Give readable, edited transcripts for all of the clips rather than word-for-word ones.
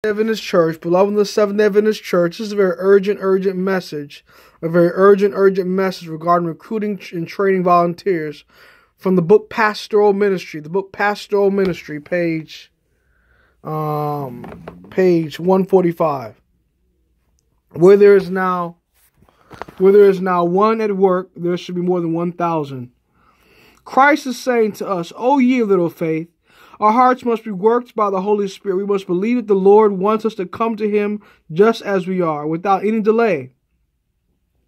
Adventist Church, beloved of the Seventh-day Adventist Church, this is a very urgent message. A very urgent message regarding recruiting and training volunteers from the book Pastoral Ministry. The book Pastoral Ministry, page 145. Where there is now one at work, there should be more than 1,000. Christ is saying to us, O ye of little faith, our hearts must be worked by the Holy Spirit. We must believe that the Lord wants us to come to Him just as we are, without any delay.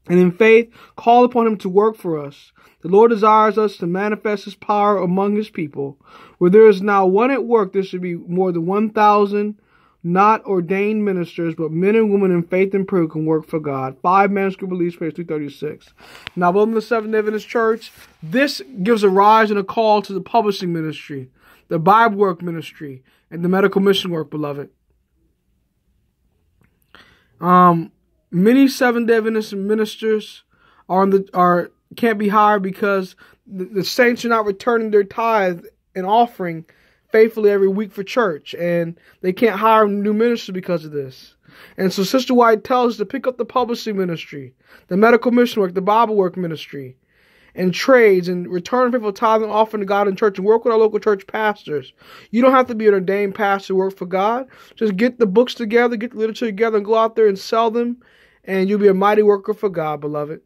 And in faith, call upon Him to work for us. The Lord desires us to manifest His power among His people. Where there is now one at work, there should be more than 1,000 not ordained ministers, but men and women in faith and prayer can work for God. 5 Manuscript Release, page 336. Now, welcome to the Seventh-day Adventist Church. This gives a rise and a call to the publishing ministry, the Bible work ministry, and the medical mission work, beloved. Many Seventh-day Adventist ministers can't be hired because the saints are not returning their tithe and offering faithfully every week for church, and they can't hire new ministers because of this. And so Sister White tells us to pick up the publishing ministry, the medical mission work, the Bible work ministry, and trades, and return faithful tithe and offering to God in church, and work with our local church pastors. You don't have to be an ordained pastor to work for God. Just get the books together, get the literature together, and go out there and sell them, and you'll be a mighty worker for God, beloved.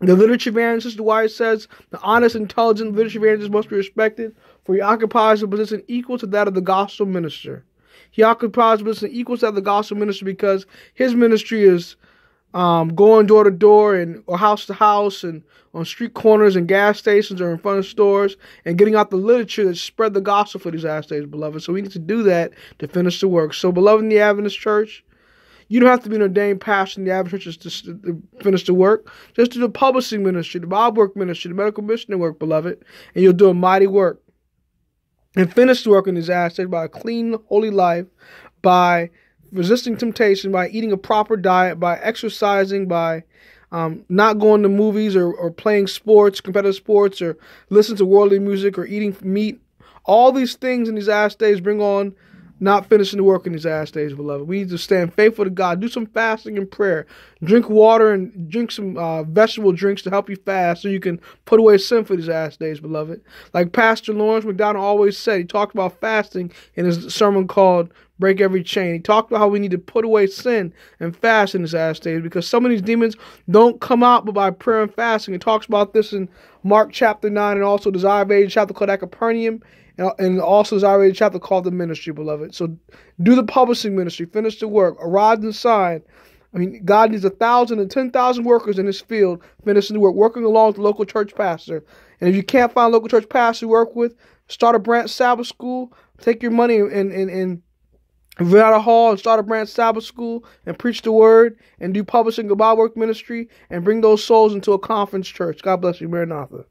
The literature evangelist, Sister White says, the honest, intelligent literature evangelist must be respected, for he occupies a position equal to that of the gospel minister. He occupies a position equal to that of the gospel minister because his ministry is going door to door or house to house and on street corners and gas stations or in front of stores and getting out the literature that spread the gospel for these last days, beloved. So we need to do that to finish the work. So, beloved in the Adventist Church, you don't have to be an ordained pastor in the Adventist Church to finish the work. Just do the publishing ministry, the Bible work ministry, the medical missionary work, beloved, and you'll do a mighty work. And finish the work in these last days by a clean, holy life, by resisting temptation, by eating a proper diet, by exercising, by not going to movies or playing sports, competitive sports, or listening to worldly music or eating meat. All these things in these last days bring on not finishing the work in these last days, beloved. We need to stand faithful to God. Do some fasting and prayer. Drink water and drink some vegetable drinks to help you fast so you can put away sin for these last days, beloved. Like Pastor Lawrence McDonald always said, he talked about fasting in his sermon called Break Every Chain. He talked about how we need to put away sin and fast in these last days because some of these demons don't come out but by prayer and fasting. He talks about this in Mark chapter 9 and also the Desire of Age chapter called Capernaum. And also is already a chapter called the ministry, beloved. So do the publishing ministry. Finish the work. Arise and shine. I mean, God needs 1,000 and 10,000 workers in this field finishing the work, working along with the local church pastor. And if you can't find a local church pastor to work with, start a branch Sabbath school. Take your money and rent out a hall and start a branch Sabbath school and preach the word and do publishing the Bible work ministry and bring those souls into a conference church. God bless you. Maranatha.